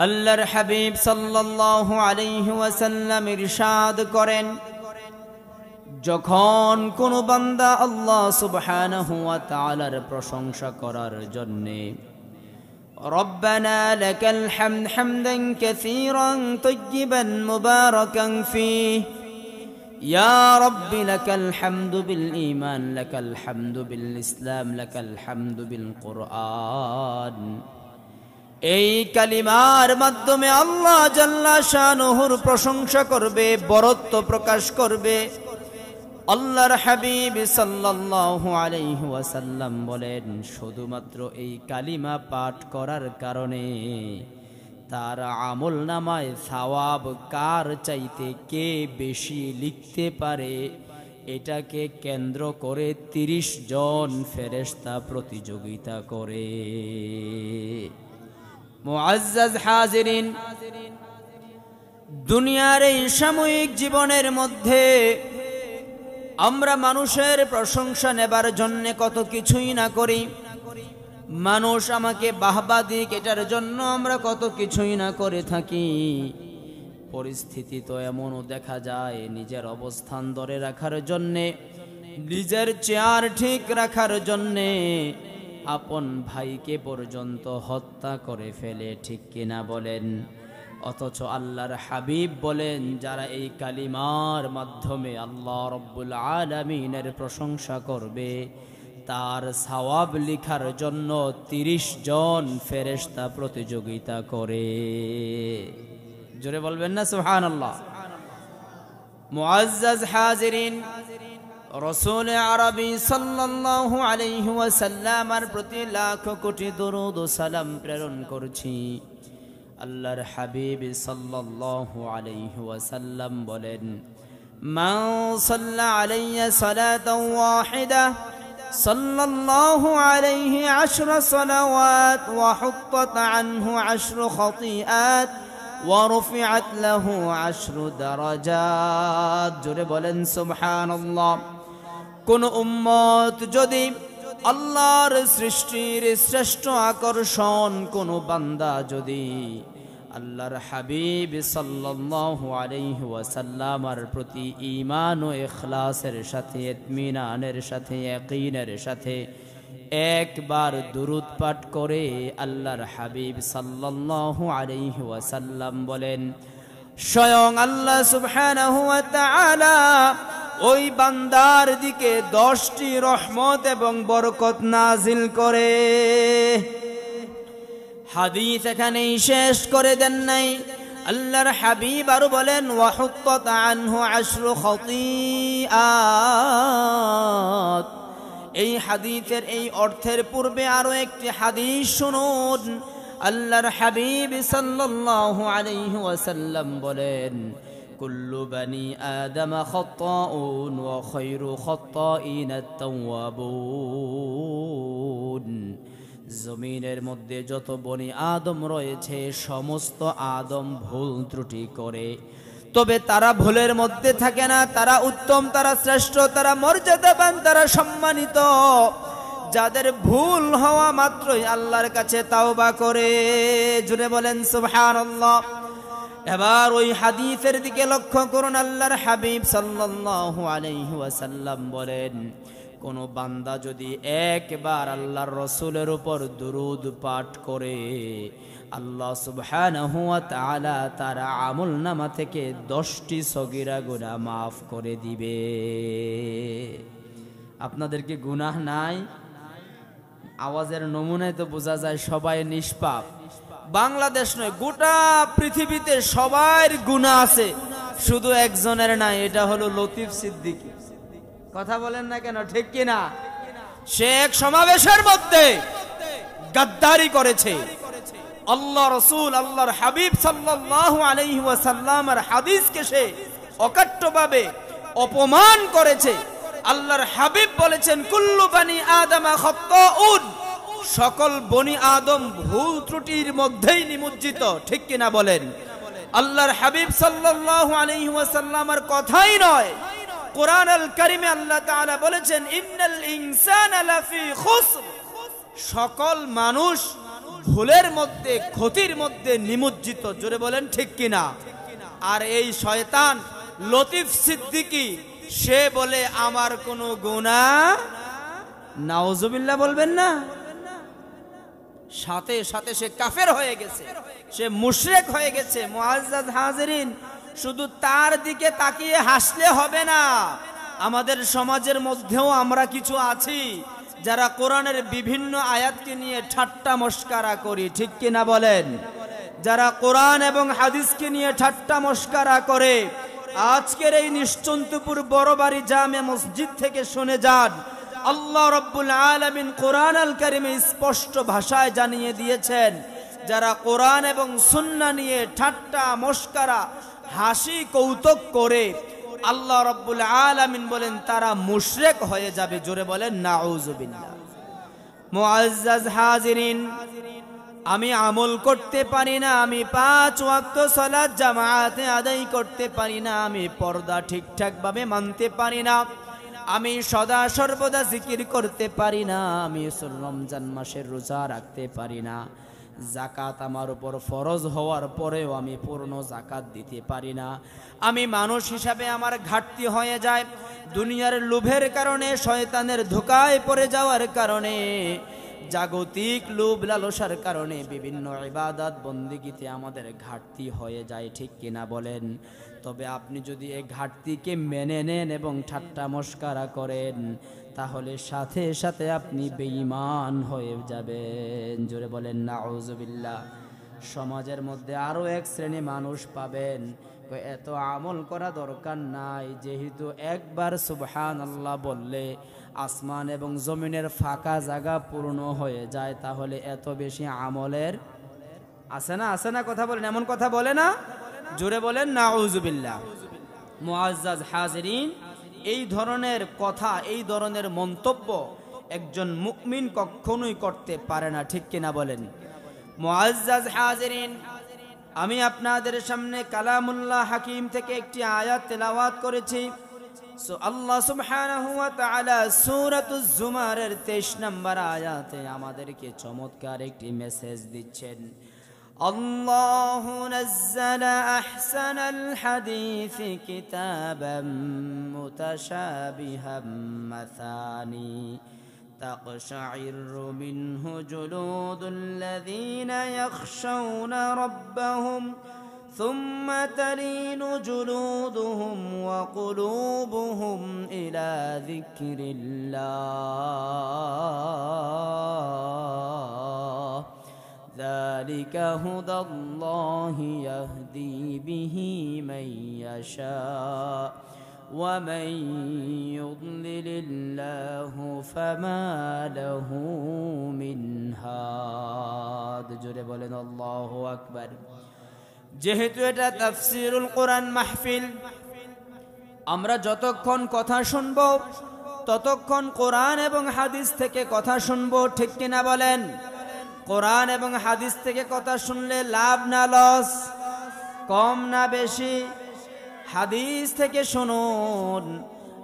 আল্লাহর হাবিব সাল্লাল্লাহু আলাইহি ওয়াসাল্লাম ইরশাদ করেন, যখন কোন বান্দা আল্লাহ সুবহানাহু ওয়া তাআলার প্রশংসা করার জন্য রব্বানা লাকাল হামদ হামদান কাসীরান তাইয়িবান মুবারাকান ফীহি ইয়া রাব্বি লাকাল হামদু বিল ঈমান লাকাল হামদু বিল ইসলাম লাকাল হামদু বিল কুরআন, এই কালিমার মাধ্যমে আল্লাহ জাল্লা শানুহুর প্রশংসা করবে, বরত্ব প্রকাশ করবে। আল্লাহর হাবিব সাল্লাল্লাহু আলাইহি ওয়াসাল্লাম বলেন, শুধুমাত্র এই কালিমা পাঠ করার কারণে তার আমল নামায় সওয়াব কার চাইতে কে বেশি লিখতে পারে, এটাকে কেন্দ্র করে 30 জন ফেরেশতা প্রতিযোগিতা করে। মুআজ্জাজ হাজিরিন, দুনিয়ার এই সাময়িক জীবনের মধ্যে আমরা মানুষের প্রশংসা নেবার জন্য কত কিছুই না করি। মানুষ আমাকে বাহবা দিক, এটার জন্য আমরা কত কিছুই না করে থাকি। পরিস্থিতি তো এমনও দেখা যায়, নিজের অবস্থান ধরে রাখার জন্যে, নিজের চেয়ার ঠিক রাখার জন্যে আপন ভাইকে পর্যন্ত হত্যা করে ফেলে, ঠিক কিনা বলেন? অথচ আল্লাহর হাবিব বলেন, যারা এই কালিমার মাধ্যমে আল্লাহ রব্বুল আলামিনের প্রশংসা করবে, তার সওয়াব লিখার জন্য 30 জন ফেরেশতা প্রতিযোগিতা করে। জোরে বলবেন না সুবহানাল্লাহ। মুআজ্জাজ হাজিরিন, রাসূল আরবি সাল্লাল্লাহু আলাইহি ওয়াসাল্লামের প্রতি লাখ কোটি দরুদ ও সালাম প্রেরণ করছি। আল্লাহর হাবিব সাল্লাল্লাহু আলাইহি ওয়াসাল্লাম বলেন, মান সাল্লা আলাইয়া সালাতান ওয়াহিদা সাল্লাল্লাহু আলাইহি 10 সালাওয়াত ওয়া হুত্তাত আনহু 10 খতিআত ওয়া রুফিআত লাহু 10 দারাজাত। জোরে বলেন সুবহানাল্লাহ। কোন উম্মত যদি আল্লাহর সৃষ্টির শ্রেষ্ঠ আকর্ষণ কোন বান্দা যদি আল্লাহর হাবিব সাল্লাল্লাহু আলাইহি ওয়াসাল্লামের প্রতি ঈমান ও ইখলাসের সাথে, ইতমিনানের সাথে, ইয়াকিনের সাথে একবার দুরূদ পাঠ করে, আল্লাহর হাবিব সাল্লাল্লাহু আলাইহি ওয়াসাল্লাম বলেন, স্বয়ং আল্লাহ সুবহানাহু ওয়া তাআলা ওই বান্দার দিকে 10টি রহমত এবং বরকত নাজিল করে। হাদিস এখানেই শেষ করে দেন নাই, আল্লাহর হাবিব আরো বলেন, ওয়া হুত্তাত আনহু 10 খতিআত। এই হাদিসের এই অর্থের পূর্বে আরো একটি হাদিস শুনুন। আল্লাহর হাবিব সাল্লাল্লাহু আলাইহি ওয়াসাল্লাম বলেন, কুল্লু বানি আদম খাত্তাউন ওয়া খায়রু খাত্তাইন আত-তাওয়াবুন। জমিনের মধ্যে যত বনি আদম রয়েছে, সমস্ত আদম ভুল ত্রুটি করে, তবে তারা ভুলের মধ্যে থাকে না। তারা উত্তম, তারা শ্রেষ্ঠ, তারা মর্যাদাবান, তারা সম্মানিত, যাদের ভুল হওয়া মাত্রই আল্লাহর কাছে তাওবা করে। জুড়ে বলেন সুবহানাল্লাহ। এবার ওই হাদিসের দিকে লক্ষ্য করুন। আল্লাহর হাবিব সাল্লাল্লাহু আলাইহি ওয়াসাল্লাম বলেন, কোন বান্দা যদি একবার আল্লাহর রাসূলের উপর দুরূদ পাঠ করে, আল্লাহ সুবহানাহু ওয়া তাআলা তার আমলনামা থেকে 10টি সগীরা গুনাহ মাফ করে দিবে। আপনাদের কি গুনাহ নাই? আওয়াজের নমুনায় তো বোঝা যায় সবাই নিষ্পাপ। বাংলাদেশ নয়, গোটা পৃথিবীতে সবার গুনাহ আছে, শুধু একজনের নাই, এটা হলো লতিফ সিদ্দিকী। কথা বলেন না কেন, ঠিক কিনা? সে এক সমাবেশের মধ্যে গাদ্দারি করেছে, আল্লাহ রাসূল আল্লাহর হাবিব সাল্লাল্লাহু আলাইহি ওয়াসাল্লামের হাদিসকে সে অকাট্যভাবে অপমান করেছে। আল্লাহর হাবিব বলেছেন, কুল্লু বানি আদম খাত্তাউন, সকল বনি আদম ভুল ত্রুটির মধ্যেই নিমজ্জিত, ঠিক কিনা বলেন? আল্লাহর হাবিব সাল্লাল্লাহু আলাইহি ওয়াসাল্লামের কথাই নয়, কোরআন আল কারিমে আল্লাহ তাআলা বলেছেন, ইন্নাল ইনসানা লাফি খুসর, সকল মানুষ ভুলের মধ্যে, ক্ষতির মধ্যে নিমজ্জিত। জোরে বলেন ঠিক কিনা? আর এই শয়তান লতিফ সিদ্দিকী, সে বলে আমার কোনো গুনাহ, নাউজুবিল্লাহ বলবেন না, সাথে সাথে সে কাফের হয়ে গেছে, সে মুশরিক হয়ে গেছে। মুআজ্জাজ হাজিরিন, শুধু তার দিকে তাকিয়ে হাসলে হবে না। আমাদের সমাজের মধ্যেও আমরা কিছু আছি যারা কোরআনের বিভিন্ন আয়াতকে নিয়ে ঠাট্টা মস্কারা করি, ঠিক কিনা বলেন? যারা কোরআন এবং হাদিসকে নিয়ে ঠাট্টা মস্কারা করে, আজকের এই নিশ্চন্তপুর বড়বাড়ি জামে মসজিদ থেকে শুনে যান, আল্লাহ রাব্বুল আলামিন কোরআন আল কারিমে স্পষ্ট ভাষায় জানিয়ে দিয়েছেন, যারা কোরআন এবং সুন্নাহ নিয়ে ঠাট্টা মস্কারা, হাসি কৌতুক করে, আল্লাহ রাব্বুল আলামিন বলেন তারা মুশরিক হয়ে যাবে। জোরে বলেন নাউজুবিল্লাহ। মুআজ্জাজ হাজিরিন, আমি আমল করতে পারি না, আমি 5 ওয়াক্ত সালাত জামাতে আদায় করতে পারি না, আমি পর্দা ঠিকঠাক ভাবে মানতে পারি না, আমি সদা সর্বদা জিকির করতে পারি না, আমি রমজান মাসের রোজা রাখতে পারি না, জাকাত আমার উপর ফরজ হওয়ার পরেও আমি পূর্ণ জাকাত দিতে পারি না, আমি মানুষ হিসাবে আমার ঘাটতি হয়ে যায়, দুনিয়ার লোভের কারণে, শয়তানের ধোঁকায় পড়ে যাওয়ার কারণে, জাগতিক লোভ লালসার কারণে বিভিন্ন ইবাদত বন্দেগীতে আমাদের ঘাটতি হয়ে যায়, ঠিক কিনা বলেন? তবে আপনি যদি এই ঘাটতিকে মেনে নেন এবং ঠাট্টা মস্কারা করেন, তাহলে সাথে সাথে আপনি বেঈমান হয়ে যাবেন। জোরে বলেন নাউজুবিল্লাহ। সমাজের মধ্যে আরো এক শ্রেণী মানুষ পাবেন, এত আমল করা দরকার নাই, যেহেতু একবার সুবহানাল্লাহ বললে আসমান এবং জমিনের ফাঁকা জায়গা পূর্ণ হয়ে যায়, তাহলে এত বেশি আমলের আছে না কথা বলেন, এমন কথা বলে না? জোরে বলেন নাউজুবিল্লাহ। মুআজ্জাজ হাজিরিন, এই ধরনের কথা, এই ধরনের মন্তব্য একজন মুমিন কখনোই করতে পারে না, ঠিক কিনা বলেন? মুআজ্জাজ হাজিরিন, আমি আপনাদের সামনে কালামুল্লাহ হাকিম থেকে একটি আয়াত তেলাওয়াত করেছি। আল্লাহ সুবহানাহু ওয়া তাআলা সূরাতুজ জুমারের 23 নম্বর আয়াতে আমাদেরকে চমৎকার একটি মেসেজ দিচ্ছেন। আল্লাহু নাযালা আহসানাল হাদিসি কিতাবাম মুতাশাবিহাম মাসানি তাকশাইরু মিনহু জুলুদুল্লাযীনা ইয়াখশাউনা রাব্বাহুম ثم تلين جلودهم وقلوبهم إلى ذكر الله ذلك هدى الله يهدي به من يشاء ومن يضلل الله فما له من هاد জোরে বলেন আল্লাহু আকবার। যেহেতু এটা তাফসীরুল কোরআন মাহফিল, আমরা যতক্ষণ কথা শুনব ততক্ষণ কোরআন এবং হাদিস থেকে কথা শুনব, ঠিক কিনা বলেন? কোরআন এবং হাদিস থেকে কথা শুনলে লাভ না লস, কম না বেশি? হাদিস থেকে শুনুন।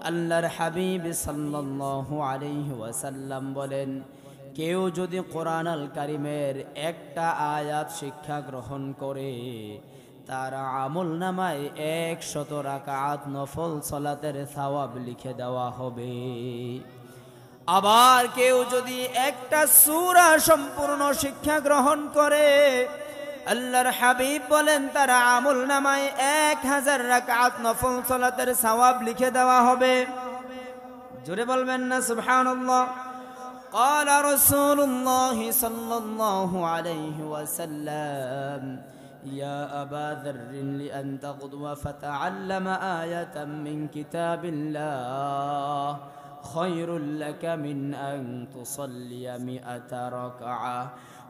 আল্লাহর হাবিব সাল্লাল্লাহু আলাইহি ওয়াসাল্লাম বলেন, কেউ যদি কোরআন আল কারিমের একটা আয়াত শিক্ষা গ্রহণ করে, তার আমল নামায় 100 রাকাত নফল সালাতের সওয়াব লিখে দেওয়া হবে। আবার কেউ যদি একটা সূরা সম্পূর্ণ শিক্ষা গ্রহণ করে, আল্লাহর হাবিব বলেন তার আমল নামায় 1000 রাকাত নফল সালাতের সওয়াব লিখে দেওয়া হবে। জোরে বলবেন না সুবহানাল্লাহ। قال رسول الله صلى الله عليه وسلم يا أبا ذر لأن تغدو فتعلم آية من كتاب الله خير لك من أن تصلي 100 ركعة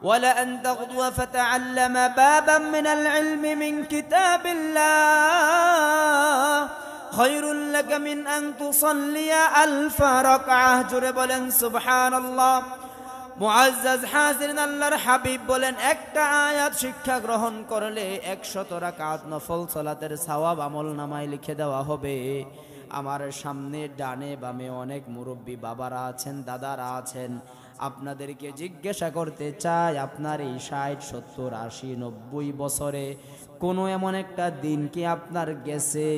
ولأن تغدو فتعلم بابا من العلم من كتاب الله خير لك من أن تصلي 1000 ركعة জোরে বলেন সুবহানাল্লাহ। মুআজ্জাজ হাজিরিন, আল্লাহর হাবিব বলেন একটা আয়াত শিক্ষা গ্রহণ করলে 100 রাকাত নফল সালাতের সওয়াব আমলনামায় লিখে দেওয়া হবে। আমার সামনে ডানে বামে অনেক মুরব্বী বাবারা আছেন, দাদারা আছেন, আপনাদেরকে জিজ্ঞাসা করতে চাই, আপনার এই 60, 70, 80, 90 বছরে কোনো এমন একটা দিন কি আপনার গেছে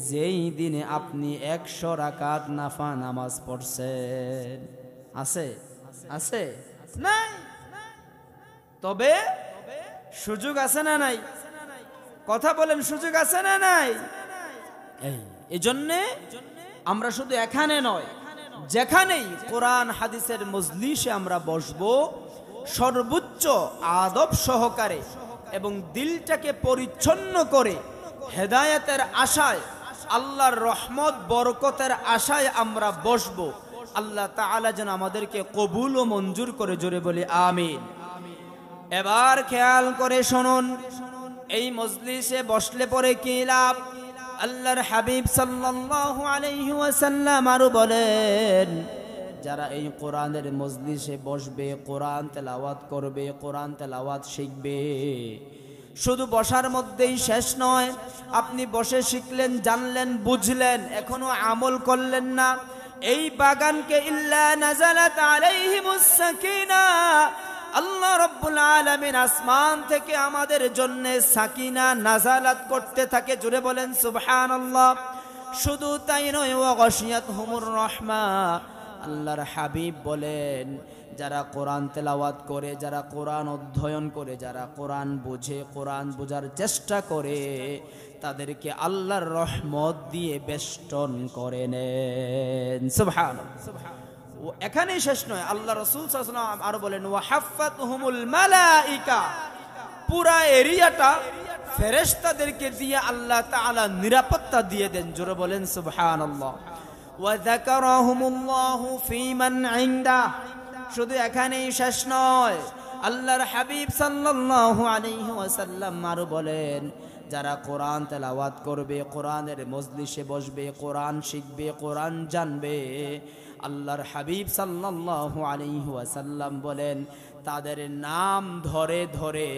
যেই দিনে আপনি 100 রাকাত নাফা নামাজ পড়ছেন? আছে? আছে? নাই। তবে সুযোগ আছে না নাই? কথা বলেন, সুযোগ আছে না নাই? এই জন্যে আমরা শুধু এখানে নয়, যেখানেই কোরআন হাদিসের মজলিসে আমরা বসবো, সর্বোচ্চ আদব সহকারে এবং দিলটাকে পরিচ্ছন্ন করে হেদায়েতের আশায়, আল্লাহর রহমত বরকতের আশায় আমরা বসবো। আল্লাহ তাআলা যেন আমাদেরকে কবুল ও মঞ্জুর করে, জোরে বলি আমিন। এবার খেয়াল করে শুনুন, এই মজলিসে বসলে পরে কি লাভ? আল্লাহর হাবিব সাল্লাল্লাহু আলাইহি ওয়াসাল্লাম আরো বলেন, যারা এই কোরআনের মজলিসে বসবে, কোরআন তেলাওয়াত করবে, কোরআন তেলাওয়াত শিখবে, শুধু বসার মধ্যেই শেষ নয়। আপনি বসে শিখলেন, জানলেন, বুঝলেন, এখনো আমল করলেন না, এই বাগানকে ইল্লা নাযালাত আলাইহিমুস সাকিনাহ, আল্লাহ রাব্বুল আলামিন আসমান থেকে আমাদের জন্য সাকিনা নাযালাত করতে থাকে। জুড়ে বলেন সুবহানাল্লাহ। শুধু তাই নয়, ওয়া গাশিয়াতহুমুর রাহমা, আল্লাহর হাবিব বলেন, যারা কোরআন তেলাওয়াত করে, যারা কোরআন অধ্যয়ন করে, যারা কোরআন বুঝে, কোরআন বোঝার চেষ্টা করে, তাদেরকে আল্লাহর রহমত দিয়ে বেষ্টন করে নেন। সুবহানাল্লাহ। এখানেই শেষ নয়, আল্লাহ রাসূল সাল্লাল্লাহু আলাইহি ওয়াসাল্লাম আরো বলেন, ওয়া হাফাতহুমুল মালাইকা, পুরা এরিয়াটা ফেরেশতাদেরকে দিয়ে আল্লাহ তাআলা নিরাপত্তা দিয়ে দেন। জোরে বলেন সুবহানাল্লাহ। ওয়া যাকারাহুমুল্লাহু ফীমান ইনদা, শুধু এখানেই শেষ নয়, আল্লাহর হাবিব সাল্লাল্লাহু আলাইহি ওয়াসাল্লাম আরো বলেন, যারা কোরআন তেলাওয়াত করবে, কোরআনের মজলিসে বসবে, কোরআন শিখবে, কোরআন জানবে, আল্লাহর হাবিব সাল্লাল্লাহু আলাইহি ওয়াসাল্লাম বলেন, তাদের নাম ধরে ধরে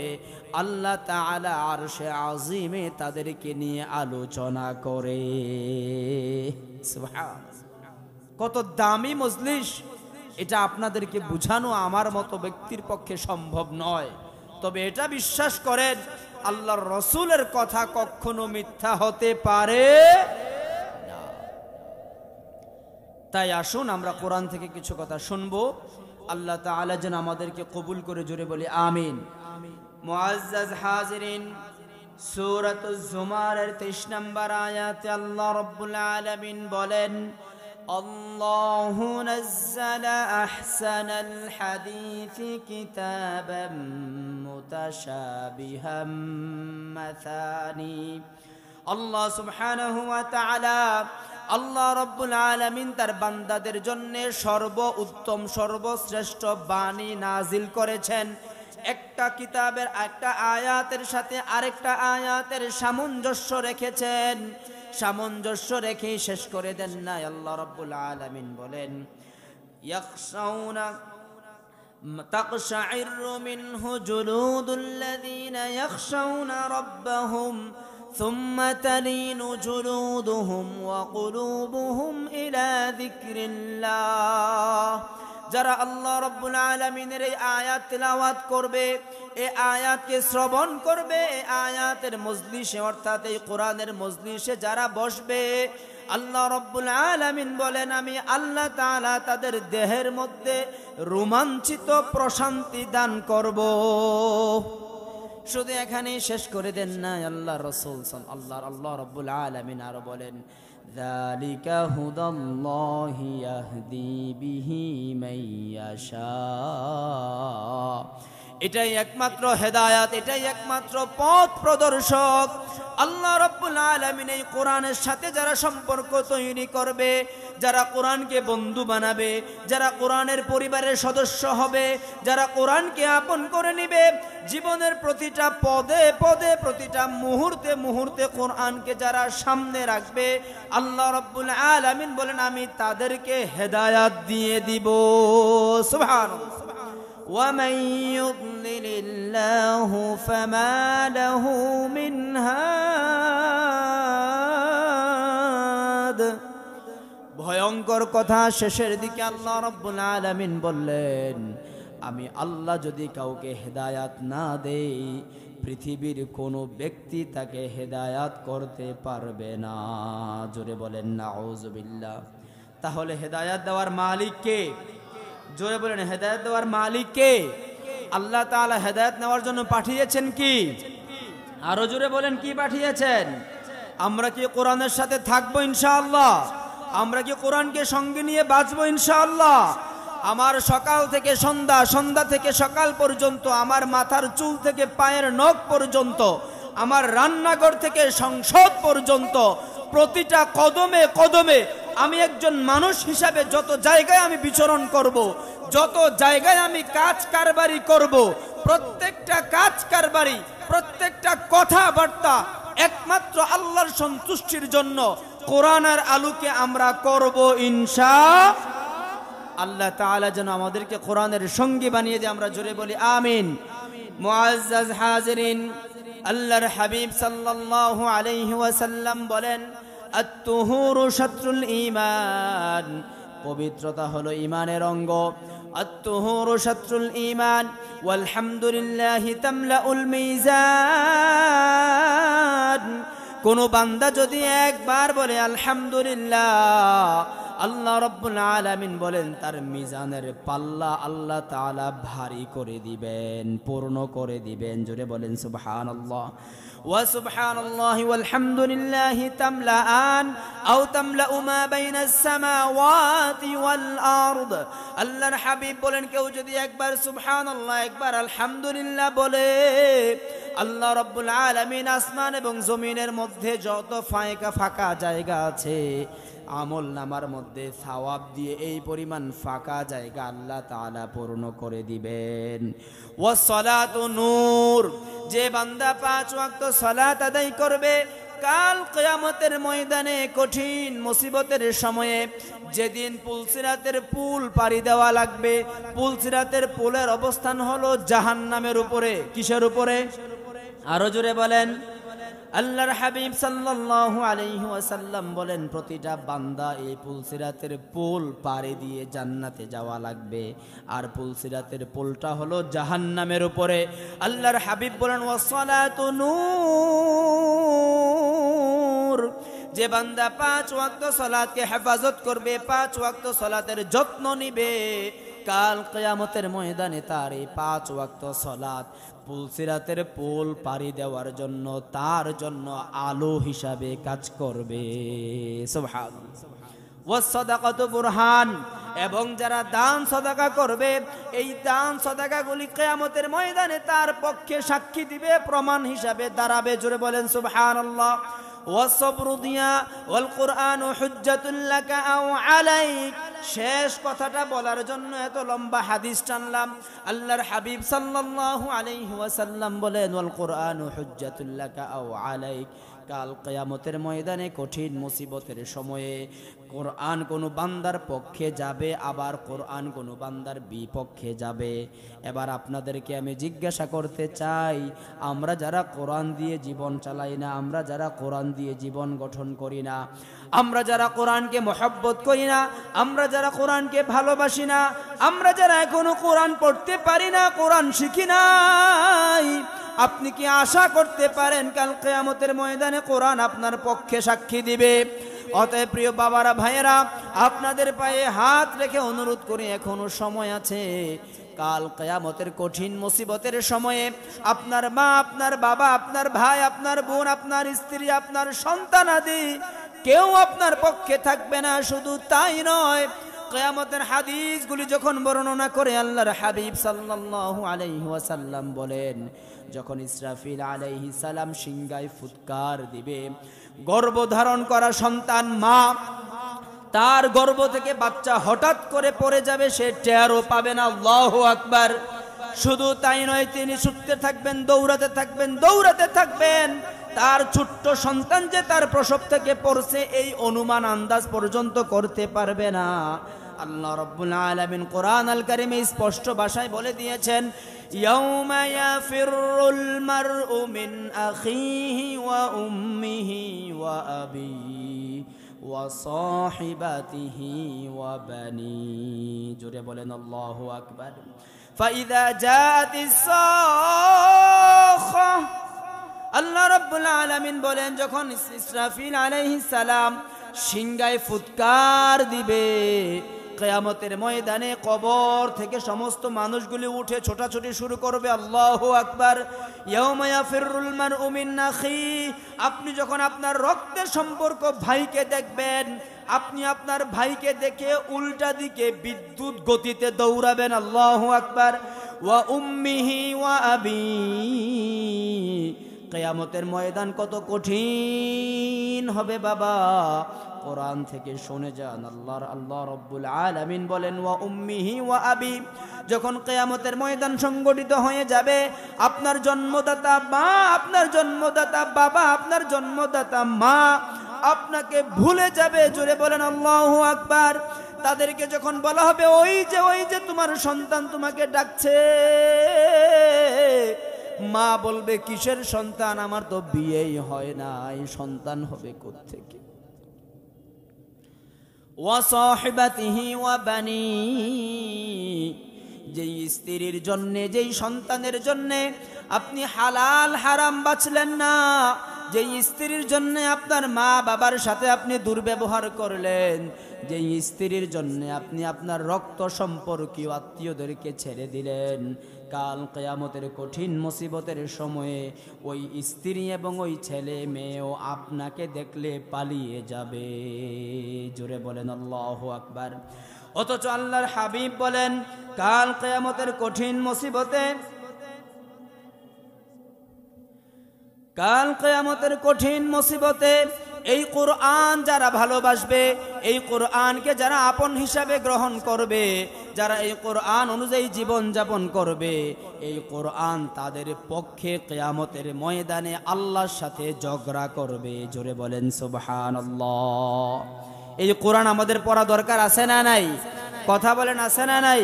আল্লাহ তাআলা আরশে আজিমে তাদেরকে নিয়ে আলোচনা করে। সুবহানাল্লাহ। কত দামি মজলিস, এটা আপনাদেরকে বুঝানো আমার মতো ব্যক্তির পক্ষে সম্ভব নয়। তবে এটা বিশ্বাস করেন, আল্লাহর রাসূলের কথা কখনো মিথ্যা হতে পারে না। তাই আসুন আমরা কোরআন থেকে কিছু কথা শুনবো। আল্লাহ তাআলা যেন আমাদেরকে কবুল করে, জোরে বলি আমিন। মুআজ্জাজ হাজিরিন, সূরাতুজ জুমারের 23 নম্বর আয়াতে আল্লাহ রাব্বুল আলামিন বলেন, আল্লাহু নাযালা আহসানাল হাদিসি কিতাবাম মুতাশাবিহাম মাসানি। আল্লাহ সুবহানাহু ওয়া তাআলা, আল্লাহ রাব্বুল আলামিন তার বান্দাদের জন্য সর্ব উত্তম, সর্বশ্রেষ্ঠ বাণী নাজিল করেছেন। একটা কিতাবের একটা আয়াতের সাথে আরেকটা আয়াতের সামঞ্জস্য রেখেছেন। সামঞ্জস্য রেখে শেষ করে দেন না। আল্লাহ রাব্বুল আলামিন বলেন, ইয়াখশাউনা তাকশাইরু মিনহু জুলুদুল্লাযীনা ইয়াখশাউনা রাব্বাহুম সুম্মা তালিনু জুলুদুহুম ওয়া কুলুবুহুম ইলা যিকরিল্লাহ। যারা আল্লাহ রাব্বুল আলামিনের এই আয়াত তেলাওয়াত করবে, এই আয়াতকে শ্রবণ করবে, এই আয়াতের মজলিসে অর্থাৎ এই কোরআনের মজলিসে যারা বসবে, আল্লাহ রাব্বুল আলামিন বলেন, আমি আল্লাহ তাআলা তাদের দেহের মধ্যে রোমাঞ্চিত প্রশান্তি দান করব। শুধু এখানেই শেষ করে দেন না। আল্লাহ রাসূল আল্লাহ রাব্বুল আলামিন আরো বলেন, যালিকা হুদাল্লাহি ইয়াহদি বিহি মাইয়াশা। এটাই একমাত্র হেদায়াত, এটাই একমাত্র পথ প্রদর্শক। আল্লাহ রাব্বুল আলামিন এই কোরআনের সাথে যারা সম্পর্ক তৈরি করবে, যারা কোরআনকে বন্ধু বানাবে, যারা কোরআনের পরিবারের সদস্য হবে, যারা কোরআনকে আপন করে নেবে, জীবনের প্রতিটা পদে পদে, প্রতিটা মুহূর্তে মুহূর্তে কোরআনকে যারা সামনে রাখবে, আল্লাহ রাব্বুল আলামিন বলেন, আমি তাদেরকে হেদায়াত দিয়ে দিব। সুবহানাল্লাহ। ومن يضلل الله فما له من هاد। ভয়ঙ্কর বিস্ময়কর কথা, শেষের দিকে আল্লাহ রাব্বুল আলামিন বললেন, আমি আল্লাহ যদি কাউকে হেদায়াত না দেই, পৃথিবীর কোনো ব্যক্তি তাকে হেদায়াত করতে পারবে না। জোরে বলেন নাউযুবিল্লাহ। তাহলে হেদায়াত দেওয়ার মালিক কে? জোরে বলেন, হেদায়াত দেওয়ার মালিক কে? আল্লাহ তাআলা হেদায়াত নেওয়ার জন্য পাঠিয়েছেন কি? আরো জোরে বলেন, কি পাঠিয়েছেন? আমরা কি কোরআনের সাথে থাকবো ইনশাআল্লাহ? আমরা কি কোরআনকে সঙ্গে নিয়ে বাঁচবো ইনশাআল্লাহ? আমার সকাল থেকে সন্ধ্যা, সন্ধ্যা থেকে সকাল পর্যন্ত, আমার মাথার চুল থেকে পায়ের নখ পর্যন্ত, আমার রান্নাঘর থেকে সংসদ পর্যন্ত, প্রতিটা কদমে কদমে আমি একজন মানুষ হিসাবে যত জায়গায় আমি বিচরণ করব, যত জায়গায় আমি কাজ কারবারি করব, প্রত্যেকটা কাজ কারবারি, প্রত্যেকটা কথাবার্তা একমাত্র আল্লাহর সন্তুষ্টির জন্য কোরআনের আলোকে আমরা করব ইনশাআল্লাহ। আল্লাহ তাআলা যেন আমাদেরকে কোরআনের সঙ্গী বানিয়ে দেয়, আমরা জোরে বলি আমিন। মুআজ্জাজ হাজিরিন, আল্লাহর হাবিব সাল্লাল্লাহু আলাইহি ওয়াসাল্লাম বলেন, আত-তুহুরু শাত্রুল ঈমান, পবিত্রতা হলো ঈমানের অঙ্গ। আত-তুহুরু শাত্রুল ঈমান ওয়াল হামদুলিল্লাহি তামলাউল মিজান। কোন বান্দা যদি একবার বলে আলহামদুলিল্লাহ, আল্লাহ রাব্বুল আলামিন বলেন তার মিজানের পাল্লা আল্লাহ তাআলা ভারী করে দিবেন, পূর্ণ করে দিবেন। জোরে বলেন সুবহানাল্লাহ। ওয়া সুবহানাল্লাহি ওয়াল হামদুলিল্লাহি তামলাআন আও তামলাউ মা বাইনাস সামাওয়াতি ওয়াল আরদ। আল্লাহর হাবিব বলেন, কেউ যদি একবার সুবহানাল্লাহ, একবার আলহামদুলিল্লাহ বলে, আল্লাহ রাব্বুল আলামিন আসমান এবং জমিনের মধ্যে যত ফাঁকা জায়গা আছে, আমল নামার মধ্যে সওয়াব দিয়ে এই পরিমাণ ফাঁকা জায়গা আল্লাহ তাআলা পূর্ণ করে দিবেন। ওয়াস সালাতু নূর, যে বান্দা 5 ওয়াক্ত সালাত আদায় করবে, কাল কিয়ামতের ময়দানে কঠিন মুসিবতের সময়ে, যেদিন পুলসিরাতের পুল পাড়ি দেওয়া লাগবে, পুলসিরাতের পুলের অবস্থান হলো জাহান্নামের উপরে। কিসের উপরে? আরো জোরে বলেন। আল্লাহর হাবিব সাল্লাল্লাহু আলাইহি ওয়াসাল্লাম বলেন, প্রতিটা বান্দা এই পুলসিরাতের পুল পাড়ি দিয়ে জান্নাতে যাওয়া লাগবে, আর পুলসিরাতের পুলটা হলো জাহান্নামের উপরে। আল্লাহর হাবিব বলেন, ওয়াসসালাতু নূর, যে বান্দা 5 ওয়াক্ত সালাতকে হেফাজত করবে, 5 ওয়াক্ত সালাতের যত্ন নিবে, কাল কিয়ামতের ময়দানে তার এই 5 ওয়াক্ত সালাত পুলসিরাতের পুল পাড়ি দেওয়ার জন্য, তার জন্য আলো হিসাবে কাজ করবে। সুবহানাল্লাহ। ওয়াস সাদাকাতু বুরহান, এবং যারা দান সদাকা করবে, এই দান সদাকাগুলি কিয়ামতের ময়দানে তার পক্ষে সাক্ষী দিবে, প্রমাণ হিসাবে দাঁড়াবে। জোরে বলেন সুবহানাল্লাহ। ওয়াসবরু দিয়া ওয়াল কুরআনু হুজ্জাতুল লাকা আও আলাইক। শেষ কথাটা বলার জন্য এত লম্বা হাদিস টানলাম। আল্লাহর হাবিব সাল্লাল্লাহু আলাইহি ওয়াসাল্লাম বলেন, ওয়াল কুরআনু হুজ্জাতুল লাকা আও আলাইক, কাল কিয়ামতের ময়দানে কঠিন মুসিবতের সময়ে কোরআন কোনো বান্দার পক্ষে যাবে, আবার কোরআন কোনো বান্দার বিপক্ষে যাবে। এবার আপনাদেরকে আমি জিজ্ঞাসা করতে চাই, আমরা যারা কোরআন দিয়ে জীবন চালাই না, আমরা যারা কোরআন দিয়ে জীবন গঠন করি না, আমরা যারা কোরআনকে মহব্বত করি না, আমরা যারা কোরআনকে ভালোবাসি না, আমরা যারা এখনো কোরআন পড়তে পারি না, কোরআন শিখি নাই, আপনি কি আশা করতে পারেন কাল কিয়ামতের ময়দানে কোরআন আপনার পক্ষে সাক্ষী দিবে? অতএব প্রিয় বাবারা, ভাইয়েরা, আপনাদের পায়ে হাত রেখে অনুরোধ করি, এখনো সময় আছে। কাল কিয়ামতের কঠিন মুসিবতের সময়ে আপনার মা, আপনার বাবা, আপনার ভাই, আপনার বোন, আপনার স্ত্রী, আপনার সন্তান আদি কেউ আপনার পক্ষে থাকবে না। শুধু তাই নয়, কিয়ামতের হাদিসগুলি যখন বর্ণনা করে আল্লাহর হাবিব সাল্লাল্লাহু আলাইহি ওয়াসাল্লাম বলেন, যখন ইসরাফিল আলাইহিস সালাম সিংহায় ফুৎকার দিবে, গর্ভধারণ করা সন্তান মা, তার গর্ভ থেকে বাচ্চা হঠাৎ করে পড়ে যাবে, সে টেরও পাবে না। আল্লাহু আকবার। শুধু তাই নয়, তিনি ছুটতে থাকবেন, দৌড়াতে থাকবেন, দৌড়াতে থাকবেন, তার ছোট্ট সন্তান যে তার প্রসব থেকে পড়ছে এই অনুমান আন্দাজ পর্যন্ত করতে পারবে না। আল্লাহ রাব্বুল আলামিন কোরআন আল কারীমে স্পষ্ট ভাষায় বলে দিয়েছেন, ইয়াউমা ইয়াফিরুল মারউ মিন আখিহি ওয়া উম্মিহি ওয়া আবিহি ওয়া সাহিবাতিহি ওয়া বানি। জোরে বলেন আল্লাহু আকবার। ফাইদা জাতিস সাখা, আল্লাহ রাব্বুল আলামিন বলেন যখন ইসরাফিল আলাইহিস সালাম সিংহায় ফুৎকার দিবে, কিয়ামতের ময়দানে কবর থেকে সমস্ত মানুষগুলি উঠে ছোটাছুটি শুরু করবে। আল্লাহু আকবার। ইয়াউমা ইয়াফিরুল মারউ মিন আখি, আপনি যখন আপনার রক্তের সম্পর্ক ভাইকে দেখবেন, আপনি আপনার ভাইকে দেখে উল্টা দিকে বিদ্যুৎ গতিতে দৌড়াবেন। আল্লাহু আকবার। ওয়া উম্মিহি ওয়া আবি, কিয়ামতের ময়দান কত কঠিন হবে বাবা, কোরআন থেকে শুনে যান। আল্লাহ রাব্বুল আলামিন বলেন ওয়া উম্মিহি ওয়া আবি, যখন কিয়ামতের ময়দান সংগঠিত হয়ে যাবে, আপনার জন্মদাতা মা, আপনার জন্মদাতা বাবা, আপনার জন্মদাতা মা আপনাকে ভুলে যাবে। জোরে বলেন আল্লাহু আকবার। তাদেরকে যখন বলা হবে ওই যে তোমার সন্তান তোমাকে ডাকছে, মা বলবে কিসের সন্তান, আমার তো বিয়েই হয় না, এই সন্তান হবে কোত্থেকে? ওয়া সাহিবাতিহি ওয়া বানি, যেই স্ত্রীর জন্যে, যেই সন্তানের জন্যে আপনি হালাল হারাম বাছলেন না, যেই স্ত্রীর জন্যে আপনার মা বাবার সাথে আপনি দুর্ব্যবহার করলেন, যেই স্ত্রীর জন্যে আপনি আপনার রক্ত সম্পর্কীয় আত্মীয়দেরকে ছেড়ে দিলেন, কাল কিয়ামতের কঠিন মুসিবতের সময়ে ওই স্ত্রী এবং ওই ছেলে মেয়েও আপনাকে দেখলে পালিয়ে যাবে। জোরে বলেন আল্লাহু আকবার। অথচ আল্লাহর হাবিব বলেন কাল কিয়ামতের কঠিন মুসিবতে, কাল কিয়ামতের কঠিন মুসিবতে এই কোরআন যারা ভালোবাসবে, এই কোরআনকে যারা আপন হিসাবে গ্রহণ করবে, যারা এই কোরআন অনুযায়ী জীবন যাপন করবে, এই কোরআন তাদের পক্ষে কিয়ামতের ময়দানে আল্লাহর সাথে ঝগড়া করবে। জোরে বলেন সুবহানাল্লাহ। এই কোরআন আমাদের পড়া দরকার আছে না নাই? কথা বলেন আছে না নাই?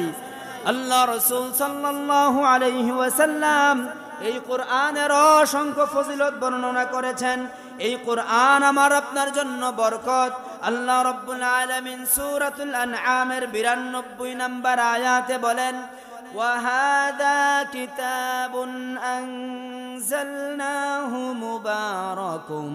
আল্লাহ রাসূল সাল্লাল্লাহু আলাইহি ওয়াসাল্লাম এই কোরআনের অসংখ্য ফজিলত বর্ণনা করেছেন। এই কোরআন আমার আপনার জন্য বরকত। আল্লাহ রাব্বুল আলামিন সূরাতুল আনআমের 92 নম্বর আয়াতে বলেন ওয়া হাযা কিতাবুন আনজালনাহু মুবারাকুম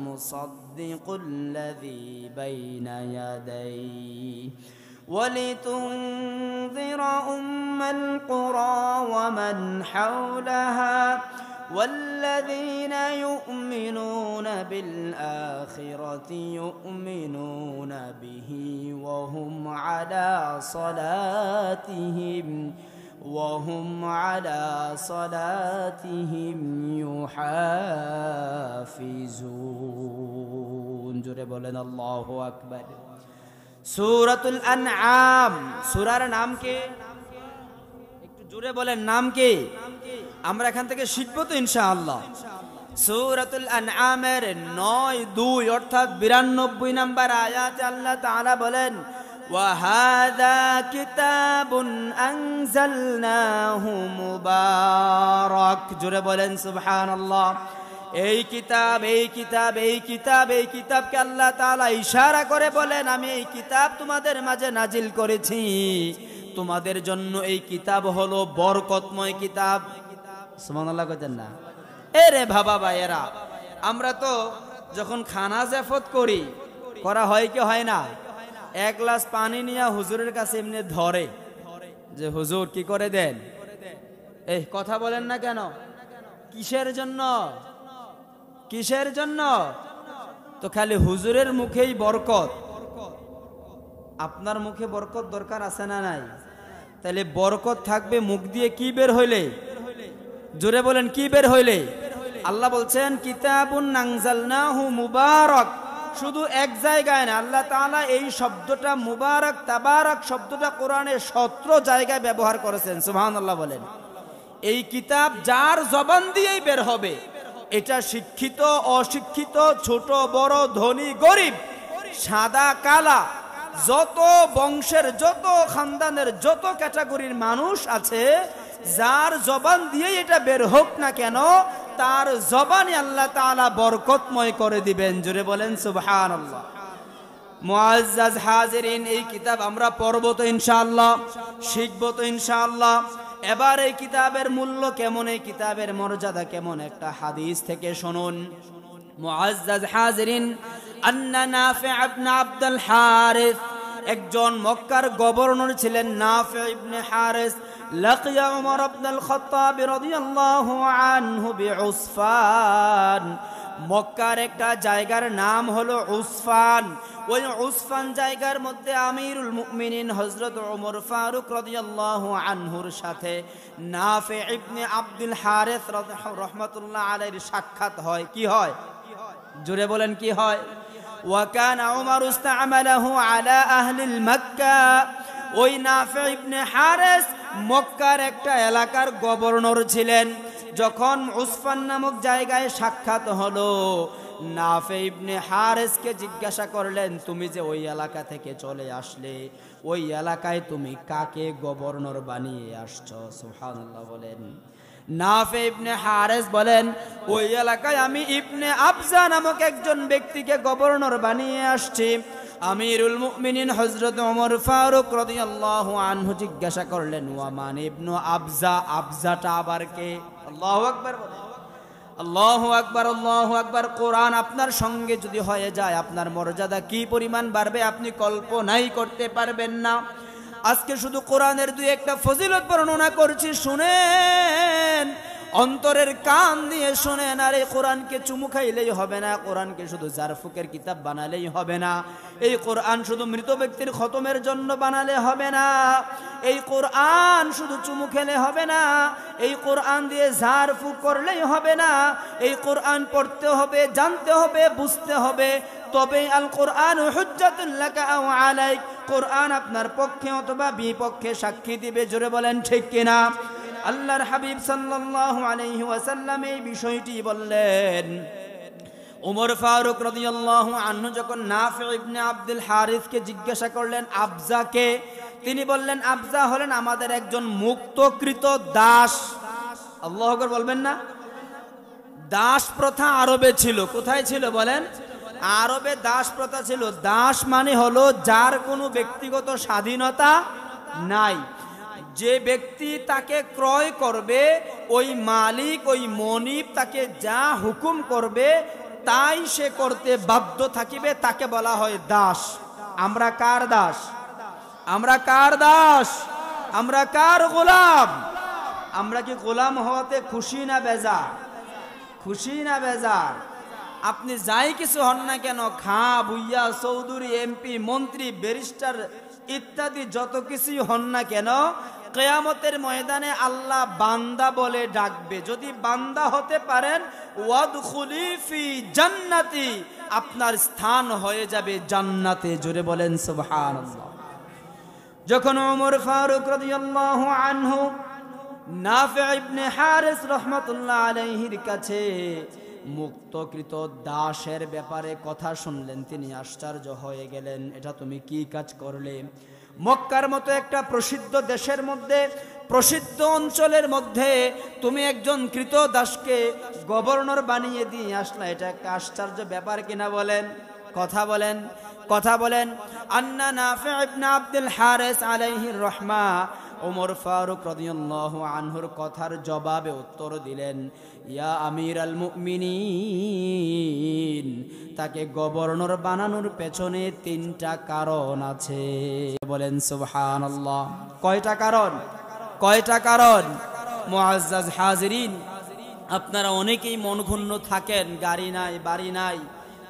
মুসাদ্দিকুল লাযী বাইনা ইয়াদাইহি ولتنذر أم القرى ومن حولها والذين يؤمنون بالآخرة يؤمنون به وهم على صلاتهم يحافظون জোরে বলেন আল্লাহু আকবার। সূরাতুল আনআম, সূরার নাম কি? একটু জোরে বলেন নাম কি? আমরা এখান থেকে শিখবো তো ইনশাআল্লাহ। সূরাতুল আনআমের 9-2 অর্থাৎ 92 নম্বর আয়াতে আল্লাহ তাআলা বলেন ওয়া হাযা কিতাবুন আনজালনাহু মুবারাক। জোরে বলেন সুবহানাল্লাহ। এই কিতাব, এই কিতাব, এই কিতাব, এই কিতাবকে আল্লাহ তাআলা ইশারা করে বলেন আমি এই কিতাব তোমাদের মাঝে নাজিল করেছি, তোমাদের জন্য এই কিতাব হলো বরকতময় কিতাব। সুবহানাল্লাহ কইতেন না? এরে বাবা ভাইয়েরা, আমরা তো যখন খানা জাফত করি, করা হয় কি হয় না, এক গ্লাস পানি নিয়ে হুজুরের কাছে এমনি ধরে যে হুজুর কি করে দেন। এই কথা বলেন না কেন? কিসের জন্য? কিসের জন্য? তো খালি হুজুরের মুখেই বরকত, আপনার মুখে বরকত দরকার আছে না নাই? তাহলে বরকত থাকবে মুখ দিয়ে কি বের হইলে? জোরে বলেন কি বের হইলে? আল্লাহ বলছেন কিতাবুন আনজালনাহু মুবারাক। শুধু এক জায়গায় না, আল্লাহ তাআলা এই শব্দটা মুবারক তাবারক শব্দটা কোরআনে 17 জায়গায় ব্যবহার করেছেন। সুবহানাল্লাহ বলেন। এই কিতাব যার জবান দিয়েই বের হবে, এটা শিক্ষিত অশিক্ষিত, ছোট বড়, ধনী গরিব, সাদা কালা, যত বংশের, যত খানদানের, যত ক্যাটাগরির মানুষ আছে, যার জবান দিয়ে এটা বের হোক না কেন, তার জবানে আল্লাহ তাআলা বরকতময় করে দিবেন। জোরে বলেন সুবহানাল্লাহ। মুআজ্জাজ হাজিরিন, এই কিতাব আমরা পড়ব তো ইনশাআল্লাহ, শিখব তো ইনশাআল্লাহ। এবার এই কিতাবের মূল্য কেমন, এই কিতাবের মর্যাদা কেমন, একটা হাদিস থেকে শুনুন। মুআজ্জাজ হাজিরিন, আন্না নাফি ইবনে আব্দুল হারিস, একজন মক্কার গভর্নর ছিলেন নাফি ইবনে হারিস, লাকিয়া উমর ইবনুল খাত্তাব রাদিয়াল্লাহু আনহু বিউসফান। মক্কার একটা জায়গার নাম হলো উসফান। ওই উসফান জায়গার মধ্যে আমিরুল মুমিনিন হযরত ওমর ফারুক রাদিয়াল্লাহু আনহুর সাথে নাফি ইবনে আব্দুল হারিস রাহমাতুল্লাহ আলাইহির সাক্ষাৎ হয়। কি হয়? জোরে বলেন কি হয়? ওয়া কানা উমর ইসতা'মালাহু আলা আহলিল মক্কা। ওই নাফি ইবনে হারিস মক্কার একটা এলাকার গভর্নর ছিলেন। যখন উসফান নামক জায়গায় সাক্ষাৎ হলো, নাফি ইবনে হারিসকে জিজ্ঞাসা করলেন, তুমি যে ওই এলাকা থেকে চলে আসলে, ওই এলাকায় তুমি কাকে গভর্নর বানিয়ে আসছো? সুবহানাল্লাহ বলেন। নাফি ইবনে হারিস বলেন, ওই এলাকায় আমি ইবনে আবজা নামক একজন ব্যক্তিকে গভর্নর বানিয়ে আসছি। আমিরুল মুমিনিন হযরত ওমর ফারুক রাদিয়াল্লাহু আনহু জিজ্ঞাসা করলেন, ওয়া মান ইবনু আবজা, আবজাটা আবার কে? আল্লাহু আকবার বলেন। আল্লাহু আকবার, আল্লাহু আকবার। কোরআন আপনার সঙ্গে যদি হয়ে যায়, আপনার মর্যাদা কি পরিমাণ বাড়বে আপনি কল্পনাই করতে পারবেন না। আজকে শুধু কোরআনের দুই একটা ফজিলত বর্ণনা করছি, শুনেন, অন্তরের কান দিয়ে শুনেন। আর এই কোরআনকে চুমু খাইলেই হবে না, কোরআনকে শুধু জারফুকের কিতাব বানালেই হবে না, এই কোরআন শুধু মৃত ব্যক্তির খতমের জন্য বানালে হবে না, এই কোরআন শুধু চুমু খেলে হবে না, এই কোরআন দিয়ে জারফুক করলেই হবে না, এই কোরআন পড়তে হবে, জানতে হবে, বুঝতে হবে, তবে আল কোরআন হুজ্জাতুন লাকা আও আলাইক, কোরআন আপনার পক্ষে অথবা বিপক্ষে সাক্ষী দিবে। জোরে বলেন ঠিক কিনা? আল্লাহর হাবিব সাল্লাল্লাহু আলাইহি ওয়াসাল্লাম এই বিষয়টি বললেন। ওমর ফারুক রাদিয়াল্লাহু আনহু যখন নাফি ইবনে আব্দুল হারিসকে জিজ্ঞাসা করলেন, আবজাকে? তিনি বললেন, আবজা হলেন আমাদের একজন মুক্তকৃত দাস। আল্লাহু আকবার বলবেন না? দাস প্রথা আরবে ছিল। কোথায় ছিল বলেন? আরবে দাস প্রথা ছিল। দাস মানে হলো যার কোনো ব্যক্তিগত স্বাধীনতা নাই। যে ব্যক্তি তাকে ক্রয় করবে, ওই মালিক, ওই মনিব তাকে যা হুকুম করবে তাই সে করতে বাধ্য থাকিবে, তাকে বলা হয় দাস। আমরা কার দাস? আমরা কার দাস? আমরা কার গোলাম? আমরা কি গোলাম হওয়াতে খুশি না বেজার? খুশি না বেজার? আপনি যাই কিছু হন না কেন, খাঁ, ভুইয়া, চৌধুরী, এমপি, মন্ত্রী, ব্যারিস্টার ইত্যাদি যত কিছুই হন না কেন, কিয়ামতের ময়দানে আল্লাহ বান্দা বলে ডাকবে। যদি বান্দা হতে পারেন, ওয়াদখুলি ফি জান্নাতি, আপনার স্থান হয়ে যাবে জান্নাতে। জোরে বলেন সুবহানাল্লাহ। যখন ওমর ফারুক রাদিয়াল্লাহু আনহু নাফি ইবনে হারিস রাহমাতুল্লাহ আলাইহির কাছে মুক্তকৃত দাসের ব্যাপারে কথা শুনলেন, তিনি আশ্চর্য হয়ে গেলেন। এটা তুমি কি কাজ করলে? মক্কার মতো একটা প্রসিদ্ধ দেশের মধ্যে, প্রসিদ্ধ অঞ্চলের মধ্যে তুমি একজন কৃত দাসকে গভর্নর বানিয়ে দিয়ে আসলা, এটা একটা আশ্চর্য ব্যাপার কিনা বলেন? কথা বলেন, কথা বলেন। আন্না নাফি ইবনে আব্দুল হারিস আলাইহির রাহমা ওমর ফারুক রাদিয়াল্লাহু আনহুর কথার জবাবে উত্তর দিলেন, ইয়া আমিরাল মুমিনিন, তাকে গভর্নর বানানোর পেছনে তিনটা কারণ আছে। বলেন সুবহানাল্লাহ। কয়টা কারণ? কয়টা কারণ? মুআজ্জাজ হাজিরিন, আপনারা অনেকেই মনক্ষুণ্ণ থাকেন, গাড়ি নাই, বাড়ি নাই,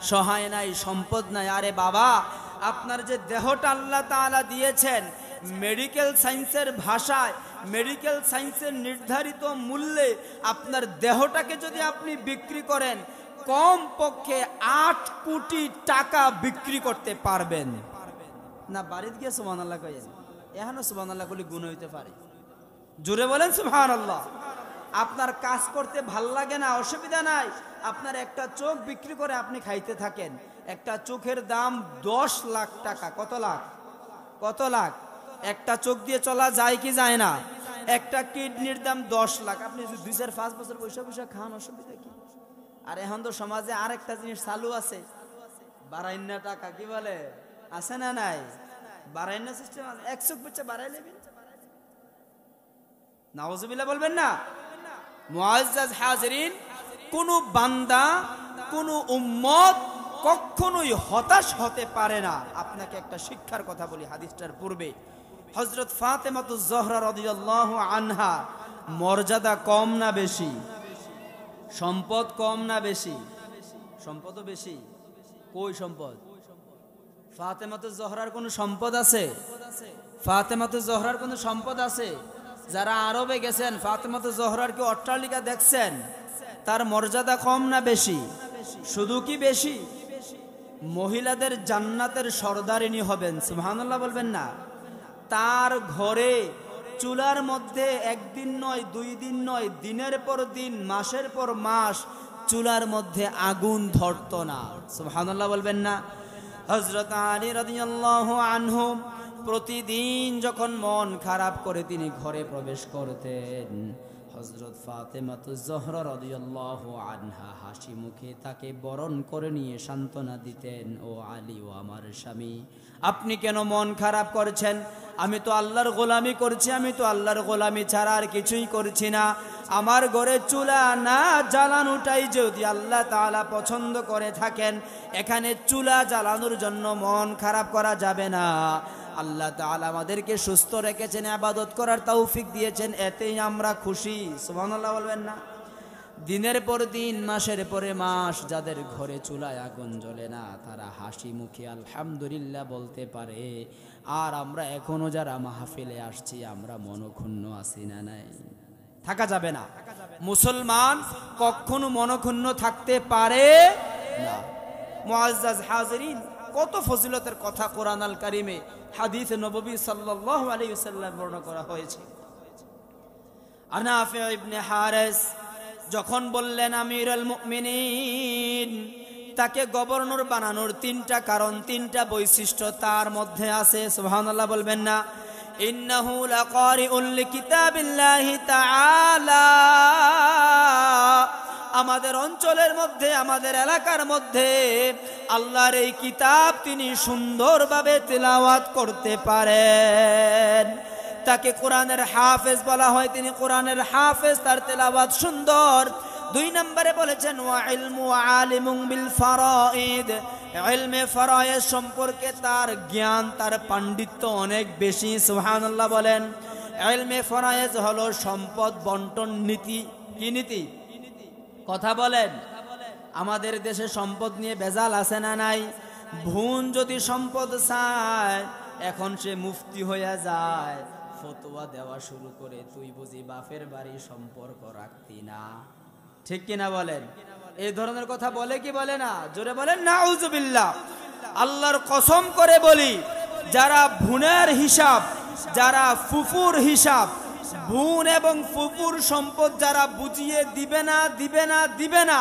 সহায় নাই, সম্পদ নাই। আরে বাবা, আপনার যে দেহটা আল্লাহ তাআলা দিয়েছেন, মেডিকেল সায়েন্সের ভাষায়, মেডিকেল সায়েন্সের নির্ধারিত মূল্যে আপনার দেহটাকে যদি আপনি বিক্রি করেন, কম পক্ষে 8 কোটি টাকা বিক্রি করতে পারবেন না। বাড়িতে গিয়ে সুবহানাল্লাহ কইেন, এখনো সুবহানাল্লাহ বলে গুণ হইতে পারে। জোরে বলেন সুবহানাল্লাহ। আপনার কাজ করতে ভাল লাগে না, অসুবিধা নাই, আপনার একটা চোখ বিক্রি করে আপনি খাইতে থাকেন। একটা চোখের দাম 10 লাখ টাকা। কত লাখ? কত লাখ? একটা চোখ দিয়ে চলা যায় কি যায় না? একটা কিডনির দাম 10 লাখ। আপনি 2-4-5 বছর পয়সা পয়সা খান, অসুবিধা কি? আর এখন তো সমাজে আরেকটা জিনিস চালু আছে, বারাইন্না টাকা। কি বলে? আছে না নাই? বাড়াই না সিস্টেম আছে, 100 বাচ্চা বাড়াই নেবেন, নাউজুবিল্লাহ বলবেন না। মুআজ্জাজ হাজিরিন, কোন বান্দা কোন উম্মত কখনোই হতাশ হতে পারে না। আপনাকে একটা শিক্ষার কথা বলি, হাদিসটার পূর্বে হযরত ফাতেমাতুজ জোহরা রাদিয়াল্লাহু আনহা মর্যাদা কম না বেশি? সম্পদ কম না বেশি? সম্পদও বেশি। কই সম্পদ? ফাতেমাতুজ জোহরার কোনো সম্পদ আছে? ফাতেমাতুজ জোহরার কোনো সম্পদ আছে? যারা আরবে গেছেন ফাতেমাতুজ জোহরার কি অট্টালিকা দেখছেন? তার মর্যাদা কম না বেশি? শুধু কি বেশি? মহিলাদের জান্নাতের সর্দারিনী হবেন, সুবহানাল্লাহ বলবেন না? তার ঘরে চুলার মধ্যে একদিন নয়, 2 দিন নয়, দিনের পর দিন, মাসের পর মাস চুলার মধ্যে আগুন ধরতো না, সুবহানাল্লাহ বলবেন না? হযরত আলী রাদিয়াল্লাহু আনহু প্রতিদিন যখন মন খারাপ করে তিনি ঘরে প্রবেশ করতেন, হযরত ফাতেমাতুজ জোহরা রাদিয়াল্লাহু আনহা হাসি মুখে তাকে বরণ করে নিয়ে সান্ত্বনা দিতেন, ও আলী, ও আমার স্বামী, আপনি কেন মন খারাপ করছেন? আমি তো আল্লাহর গোলামি করছি, আমি তো আল্লাহর গোলামি ছাড়া আর কিছুই করছি না। আমার ঘরে চুলা না জ্বালানোটাই যদি আল্লাহ তাআলা পছন্দ করে থাকেন, এখানে চুলা জ্বালানোর জন্য মন খারাপ করা যাবে না। আল্লাহ তাআলা আমাদেরকে সুস্থ রেখেছেন, ইবাদত করার তৌফিক দিয়েছেন, এতেই আমরা খুশি, সুবহানাল্লাহ বলবেন না? দিনের পর দিন, মাসের পরে মাস যাদের ঘরে চুলায় আগুন জ্বলে না, তারা হাসি মুখে আলহামদুলিল্লাহ বলতে পারে। আর আমরা এখনো যারা মাহফিলে আসছি, আমরা মনক্ষুণ্ণ আছি না নাই? থাকা যাবে না। মুসলমান কখনো মনক্ষুণ্ণ থাকতে পারে না। মুআজ্জাজ হাজিরিন, কত ফজিলতের কথা কোরআন আল কারিমে, হাদিসে নববী সাল্লাল্লাহু আলাইহি ওয়াসাল্লাম বর্ণনা করা হয়েছে। নাফি ইবনে হারিস যখন বললেন আমিরুল মুমিনিন, তাকে গভর্নর বানানোর 3টা কারণ, 3টা বৈশিষ্ট্য তার মধ্যে আছে, সুবহানাল্লাহ বলবেন না? ইন্নাহু লাকারিউল লিকিতাবিল্লাহি তাআলা, আমাদের অঞ্চলের মধ্যে, আমাদের এলাকার মধ্যে আল্লাহর এই কিতাব তিনি সুন্দরভাবে তেলাওয়াত করতে পারেন। তাকে কোরআনের হাফেজ বলা হয়, তিনি কোরআনের হাফেজ, তার তেলাওয়াত সুন্দর। 2 নম্বরে বলেছেন ওয়া ইলমু আলিমুন বিল ফারাইদ, ইলমে ফারায়েজ সম্পর্কে তার জ্ঞান, তার পাণ্ডিত্য অনেক বেশি, সুবহানাল্লাহ বলেন? ইলমে ফারায়েজ হলো সম্পদ বন্টন নীতি। কি নীতি? কথা বলেন। আমাদের দেশে সম্পদ নিয়ে ভেজাল আছে না নাই? ভুন যদি সম্পদ চায়, এখন সে মুফতি হয়ে যায়, ফতোয়া দেওয়া শুরু করে, তুই বুঝি বাপের বাড়ি সম্পর্ক রাখতি না, ঠিক কিনা বলেন? এই ধরনের কথা বলে কি বলে না? জোরে বলেন নাউজুবিল্লাহ। আল্লাহর কসম করে বলি, যারা ভুনের হিসাব, যারা ফুফুর হিসাব, ভুন এবং ফুফুর সম্পদ যারা বুঝিয়ে দিবে না, দিবে না, দিবে না,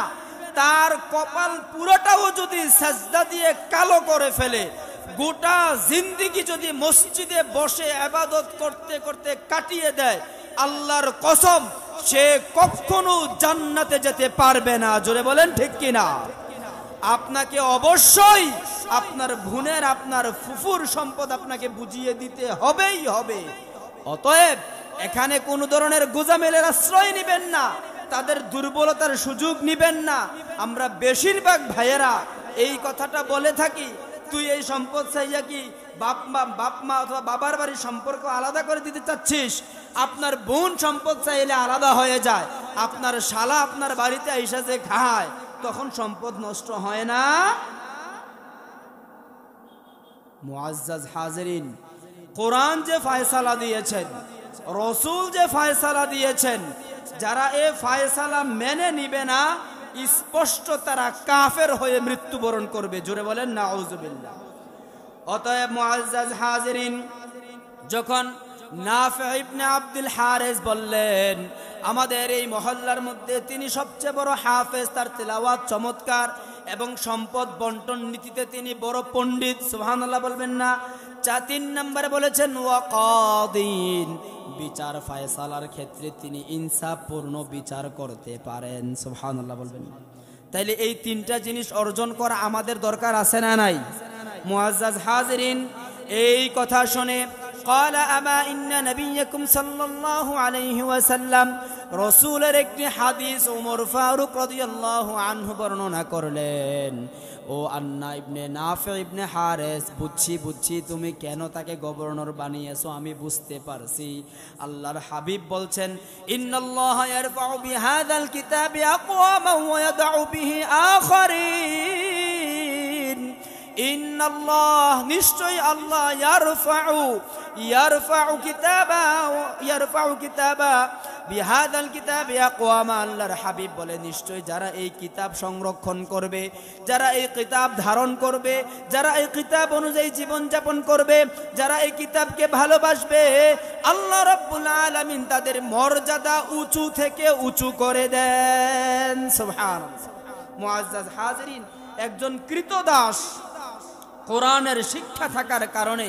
তার কপাল পুরোটাও যদি সাজদা দিয়ে কালো করে ফেলে, গোটা জিন্দেগি যদি মসজিদে বসে ইবাদত করতে করতে কাটিয়ে দেয়, আল্লাহর কসম সে কখনো জান্নাতে যেতে পারবে না। জোরে বলেন ঠিক কিনা? আপনাকে অবশ্যই আপনার ভুনের, আপনার ফুফুর সম্পদ আপনাকে বুঝিয়ে দিতে হবেই হবে। অতএব এখানে কোন ধরনের গোজামিলের আশ্রয় নেবেন না, তাদের দুর্বলতার সুযোগ নেবেন না। আমরা বেশিরভাগ ভাইয়েরা এই কথাটা বলে থাকি, তুই এই সম্পদ চাইয়া কি বাপ মা অথবা বাবার বাড়ির সম্পর্ক আলাদা করে দিতে চাচ্ছিস? আপনার বোন সম্পদ চাইলে আলাদা হয়ে যায়, আপনার শালা আপনার বাড়িতে আইসা যে খায়, তখন সম্পদ নষ্ট হয় না? মুআজ্জাজ হাজিরিন, কোরআন যে ফয়সালা দিয়েছেন, রাসূল যে ফয়সালা দিয়েছেন, যারা এই ফয়সালা মেনে নিবে না, স্পষ্ট তারা কাফের হয়ে মৃত্যুবরণ করবে। জোরে বলেন নাউজুবিল্লাহ। অতএব মুআজ্জাজ হাজিরিন, যখন নাফি ইবনে আব্দুল হারিস বললেন আমাদের এই মহল্লার মধ্যে তিনি সবচেয়ে বড় হাফেজ, তার তেলাওয়াত চমৎকার এবং সম্পদ বন্টন নীতিতে তিনি বড় পণ্ডিত, সুবহানাল্লাহ বলবেন না? 3 নম্বরে বলেছেন ওয়া কাদিন, বিচার ফয়সালার ক্ষেত্রে তিনি ইনসাফপূর্ণ বিচার করতে পারেন, সুবহানাল্লাহ বলবেন না? তাইলে এই 3টা জিনিস অর্জন করা আমাদের দরকার আছে না নাই? মুআজ্জাজ হাজিরিন, এই কথা শুনে قال أما إن نبيكم صلى الله عليه وسلم রসুলের একটি হাদিস উমর ফারুক রাদিয়াল্লাহু আনহু বর্ণনা করলেন। ও আন্না ইবনে নাফি ইবনে হারেস, বুঝছি তুমি কেন তাকে গভর্নর বানিয়েছো, আমি বুঝতে পারছি। আল্লাহর হাবিব বলছেন, ইন্নাল্লাহা ইয়ারফাউ বিহাযাল কিতাবি আকওয়ামান ওয়া ইয়াদউ বিহি আখারিন। ইন্নাল্লাহ, নিশ্চয় আল্লাহ, ইয়ারফাউ কিতাবা বিহাদাল কিতাবি আকওয়ামা, আল্লাহর হাবিব বলে নিশ্চয় যারা এই কিতাব সংরক্ষণ করবে, যারা এই কিতাব ধারণ করবে, যারা এই কিতাব অনুযায়ী জীবন যাপন করবে, যারা এই কিতাবকে ভালোবাসবে, আল্লাহ রাব্বুল আলামিন তাদের মর্যাদা উঁচু থেকে উঁচু করে দেন। সুবহানাল্লাহ। মুআজ্জাজ হাজিরিন, একজন কৃতদাস কোরআনের শিক্ষা থাকার কারণে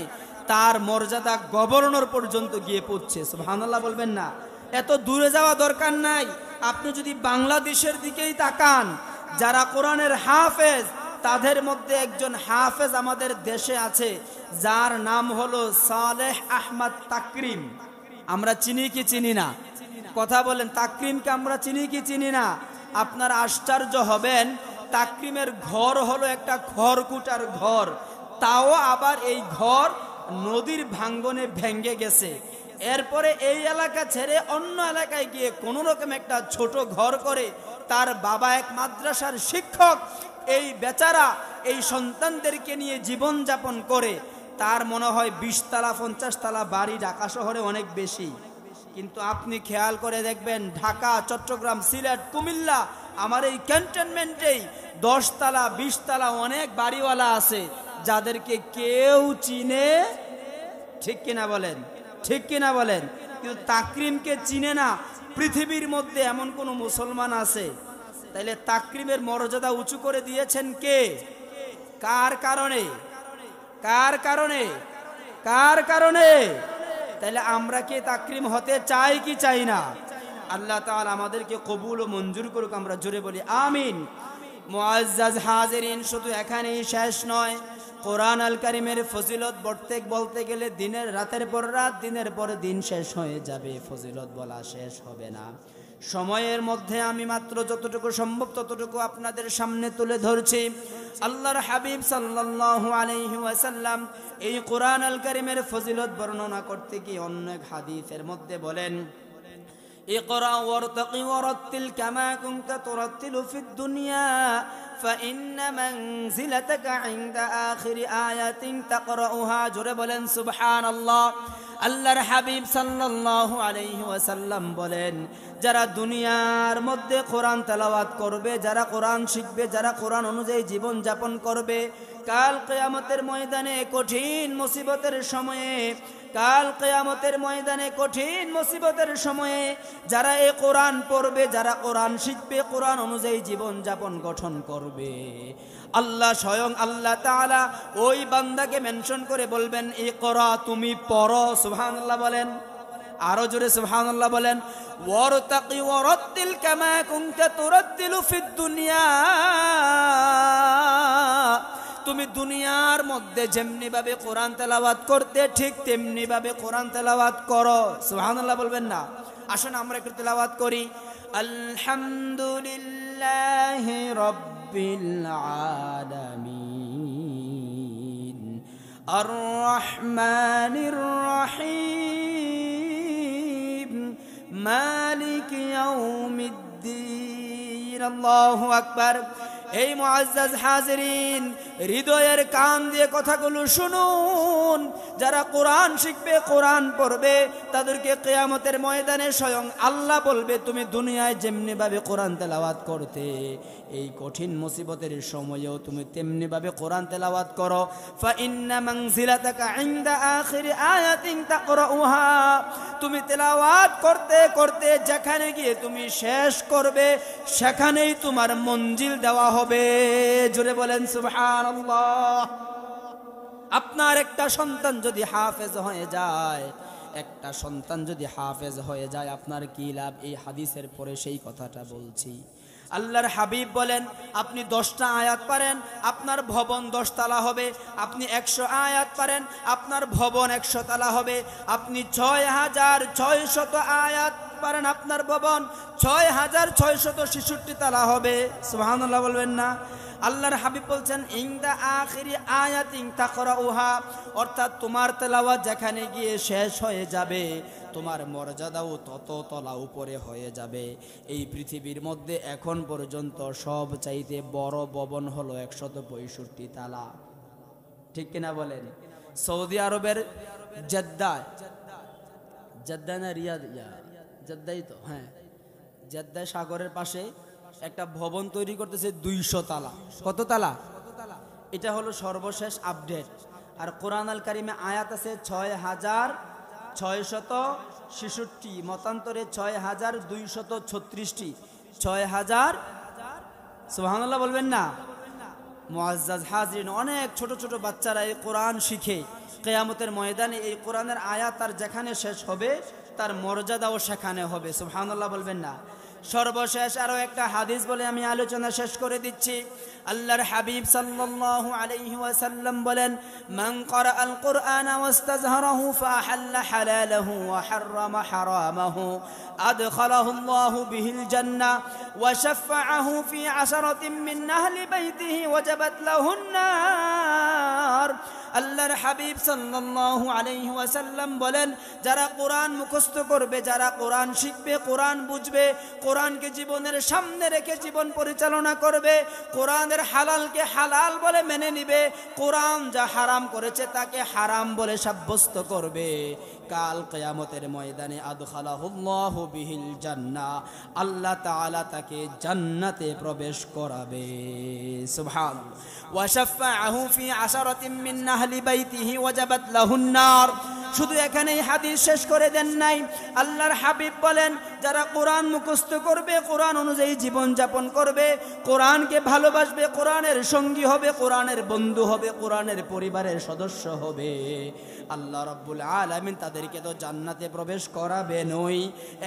তার মর্যাদা গভর্নর পর্যন্ত গিয়ে পৌঁছে। সুবহানাল্লাহ বলবেন না? এত দূরে যাওয়া দরকার নাই। আপনি যদি বাংলাদেশের দিকেই তাকান, যারা কোরআনের হাফেজ, তাদের মধ্যে একজন হাফেজ আমাদের দেশে আছে, যার নাম হলো সালেহ আহমদ তাকরিম। আমরা চিনি কি চিনি না? কথা বলেন, তাকরিমকে আমরা চিনি কি চিনি না? আপনার আশ্চর্য হবেন, তাকরিমের ঘর হলো একটা খড়কুটার ঘর, তাও আবার এই ঘর নদীর ভাঙ্গনে ভেঙে গেছে। এরপরে এই এলাকা ছেড়ে অন্য এলাকায় গিয়ে কোনো রকম একটা ছোট ঘর করে, তার বাবা এক মাদ্রাসার শিক্ষক, এই বেচারা এই সন্তানদেরকে নিয়ে জীবন যাপন করে। তার মনে হয় 20 তলা 50 তলা বাড়ি ঢাকা শহরে অনেক বেশি, কিন্তু আপনি খেয়াল করে দেখবেন ঢাকা, চট্টগ্রাম, সিলেট, কুমিল্লা, আমার এই ক্যান্টনমেন্টেই 10 তলা 20 তলা অনেক বাড়িওয়ালা আছে, যাদেরকে কেউ চিনে। ঠিক কিনা বলেন? ঠিক কিনা বলেন? কিন্তু তাকরিমকে চিনে না পৃথিবীর মধ্যে এমন কোন মুসলমান আছে? তাইলে তাকরিমের মর্যাদা উঁচু করে দিয়েছেন কে? কার কারণে? কার কারণে? কার কারণে? তাইলে আমরা কি তাকরিম হতে চাই কি চাই না? আল্লাহ তাআলা আমাদেরকে কবুল ও মঞ্জুর করুক, আমরা জোরে বলি আমিন। মুআজ্জাজ হাজিরিন, শুধু এখানেই শেষ নয়। কোরআন আল কারিমের ফজিলত বলতে গেলে দিনের রাতের পর রাত, দিনের পর দিন শেষ হয়ে যাবে, ফজিলত বলা শেষ হবে না। সময়ের মধ্যে আমি মাত্র যতটুকু সম্ভব ততটুকু আপনাদের সামনে তুলে ধরছি। আল্লাহর হাবিব সাল্লাল্লাহু আলাইহি ওয়াসাল্লাম এই কোরআন আল কারিমের ফজিলত বর্ণনা করতে গিয়ে অন্য এক হাদিসের মধ্যে বলেন, ইকরা ওয়ারতাকি ওয়ারাত্তিল কামা কুনতা তুরাত্তিলু ফিদ দুনিয়া ফাইন্না মানজিলাতাকা ইনদা আখিরি আয়াতিন তাকরাউহা। জোরে বলেন সুবহানাল্লাহ। আল্লাহর হাবিব সাল্লাল্লাহু আলাইহি ওয়াসাল্লাম বলেন, যারা দুনিয়ার মধ্যে কোরআন তেলাওয়াত করবে, যারা কোরআন শিখবে, যারা কোরআন অনুযায়ী জীবন যাপন করবে, কাল কিয়ামতের ময়দানে কঠিন মুসিবতের সময়ে, কাল কিয়ামতের ময়দানে কঠিন মুসিবতের সময়ে যারা এই কোরআন পড়বে, যারা কোরআন শিখবে, কোরআন অনুযায়ী জীবন যাপন গঠন করবে, আল্লাহ স্বয়ং আল্লাহ তাআলা ওই বান্দাকে মেনশন করে বলবেন, ইকরা, তুমি পড়ো। সুবহানাল্লাহ বলেন, আরো জোরে সুবহানাল্লাহ বলেন। ওয়ারতাকি ওয়ারাত্তিল কামা কুনতা তুরাত্তিলু ফিদ দুনিয়া, তুমি দুনিয়ার মধ্যে যেমনি ভাবে কোরআন তেলাওয়াত করতে, ঠিক তেমনি ভাবে কোরআন তেলাওয়াত করো। সুবহানাল্লাহ বলবেন না? আসুন আমরা একটু তেলাওয়াত করি। আলহামদুলিল্লাহি রাব্বিল আলামিন আর রহমানির রহিম মালিকি ইয়াউমিদ্দিন। আল্লাহু আকবার। এই মুআজ্জাজ হাজিরিন, হৃদয়ের কান দিয়ে কথাগুলো শুনুন। যারা কোরআন শিখবে, কোরআন পড়বে, তাদেরকে কিয়ামতের ময়দানে স্বয়ং আল্লাহ বলবে, তুমি দুনিয়ায় যেমনি ভাবে কোরআন তেলাওয়াত করতে, এই কঠিন মুসিবতের সময়েও তুমি তেমনি ভাবে কোরআন তেলাওয়াত করো। ফাইন্না মানজিলাতাকা ইনদা আখিরি আয়াতিন তাকরাউহা, তুমি তেলাওয়াত করতে করতে যেখানে গিয়ে তুমি শেষ করবে, সেখানেই তোমার মঞ্জিল দেওয়া হবে। জোরে বলেন সুবহানাল্লাহ। আপনার একটা সন্তান যদি হাফেজ হয়ে যায়, একটা সন্তান যদি হাফেজ হয়ে যায়, আপনার কি লাভ? এই হাদিসের পরে সেই কথাটা বলছি। আল্লাহর হাবিব বলেন, আপনি 10টা আয়াত পারেন, আপনার ভবন 10 তালা হবে। আপনি 100 আয়াত পারেন, আপনার ভবন 100 তালা হবে। আপনি 6600 আয়াত পারেন, আপনার ভবন 6666 তালা হবে। সুবহানাল্লাহ বলবেন না? আল্লাহর হাবিব বলছেন, ইনদা আখিরি আয়াতিন তাকরাউহা, অর্থাৎ তোমার তেলাওয়াত যেখানে গিয়ে শেষ হয়ে যাবে, তোমার মর্যাদাও তত তলা উপরে হয়ে যাবে। এই পৃথিবীর মধ্যে এখন পর্যন্ত সব চাইতে বড় ভবন হলো 165 তালা। ঠিক কিনা বলেন? সৌদি আরবের জেদ্দা না রিয়াদ, জেদ্দাই তো, হ্যাঁ, জেদ্দা সাগরের পাশে একটা ভবন তৈরি করতেছে 200 তালা। কত তালা? এটা হলো সর্বশেষ আপডেট। আর কোরআন আল কারিমে আয়াত আছে 6666, মতান্তরে 6236টি। 6000, সুবহানাল্লাহ বলবেন না? মুআজ্জাজ হাজিরিন, অনেক ছোট ছোট বাচ্চারা এই কোরআন শিখে কিয়ামতের ময়দানে এই কোরআনের আয়াত আর যেখানে শেষ হবে তার মর্যাদাও সেখানে হবে। সুবহানাল্লাহ বলবেন না? সর্বশেষ আরো একটা হাদিস বলে আমি আলোচনা শেষ করে দিচ্ছি। আল্লাহর হাবিব সাল্লাল্লাহু আলাইহি ওয়াসাল্লাম বলেন, মান ক্বারাআল কুরআনা ওয়াস্তাযহারাহু ফাআহাল্লা হালালাহু ওয়া হাররামা হারামাহু আদখালাহু আল্লাহু বিহিল জান্নাহ ওয়া শাফাআহু ফি আশরাতিন মিন আহলি বাইতিহি ওয়াজাবাত লাহুন নার। আল্লাহর হাবিব সাল্লাল্লাহু আলাইহি ওয়াসাল্লাম বলেন, যারা কোরআন মুখস্থ করবে, যারা কোরআন শিখবে, কোরআন বুঝবে, কোরআনকে জীবনের সামনে রেখে জীবন পরিচালনা করবে, কোরআনের হালালকে হালাল বলে মেনে নিবে, কোরআন যা হারাম করেছে তাকে হারাম বলে সাব্যস্ত করবে, কাল কিয়ামতের ময়দানে আদখালাহুল্লাহু বিহিল জান্নাহ, আল্লাহ তাআলা তাকে জান্নাতে প্রবেশ করাবে। সুবহানাল্লাহ। ওয়া শাফাআহু ফি আশরাতিন মিন আহলি বাইতিহি ওয়াজাবাত লাহুন নার। শুধু এখানেই হাদিস শেষ করে দেন নাই। আল্লাহর হাবিব বলেন, যারা কোরআন মুখস্থ করবে, কোরআন অনুযায়ী জীবন যাপন করবে, কোরআনকে ভালোবাসবে, কোরআনের সঙ্গী হবে, কোরআনের বন্ধু হবে, কোরআনের পরিবারের সদস্য হবে, আল্লাহ রাব্বুল আলামিন তাদেরকে তো জান্নাতে প্রবেশ করাবেনই,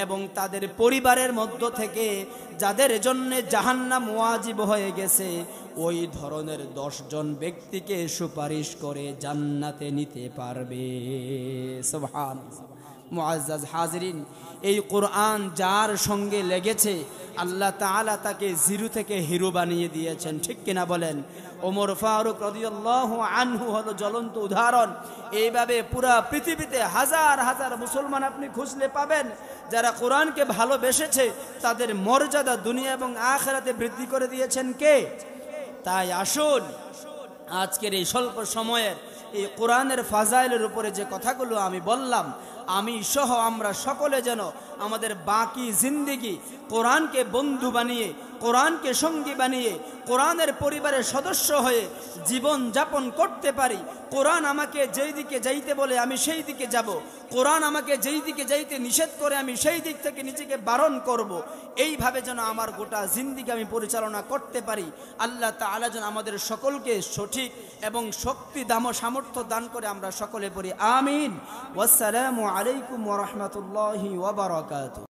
এবং তাদের পরিবারের মধ্য থেকে যাদের জন্য জাহান্নাম ওয়াজিব হয়ে গেছে ওই ধরনের 10 জন ব্যক্তিকে সুপারিশ করে জান্নাতে নিতে পারবে। সুবহানাল্লাহ। মুআজ্জাজ হাজিরিন, এই কোরআন যার সঙ্গে লেগেছে আল্লাহ তাআলা তাকে জিরো থেকে হিরো বানিয়ে দিয়েছেন। ঠিক কিনা বলেন? ওমর ফারুক রাদিয়াল্লাহু আনহু হলো জ্বলন্ত উদাহরণ। এইভাবে পুরা পৃথিবীতে হাজার হাজার মুসলমান আপনি খুঁজলে পাবেন যারা কোরআনকে ভালোবেসেছে, তাদের মর্যাদা দুনিয়া এবং আখিরাতে বৃদ্ধি করে দিয়েছেন কে? তাই আসুন, আজকের এই স্বল্প সময়ের এই কোরআনের ফাজাইলের উপরে যে কথাগুলো আমি বললাম, আমি সহ আমরা সকলে যেন আমাদের বাকি জিন্দেগি কোরআনকে বন্ধু বানিয়ে, কোরআনকে সঙ্গী বানিয়ে, কোরআনের পরিবারের সদস্য হয়ে জীবন যাপন করতে পারি। কোরআন আমাকে যেই দিকে যাইতে বলে আমি সেই দিকে যাব, কোরআন আমাকে যেই দিকে যাইতে নিষেধ করে আমি সেই দিক থেকে নিজেকে বারণ করব। এইভাবে যেন আমার গোটা জিন্দেগি আমি পরিচালনা করতে পারি। আল্লাহ তাআলা যেন আমাদের সকলকে সঠিক এবং শক্তি সামর্থ্য দান করে আমরা সকলে পড়ি আমিন। ওয়াসসালামু আলাইকুম ওয়া রাহমাতুল্লাহি ওয়া বারাকাতুহু।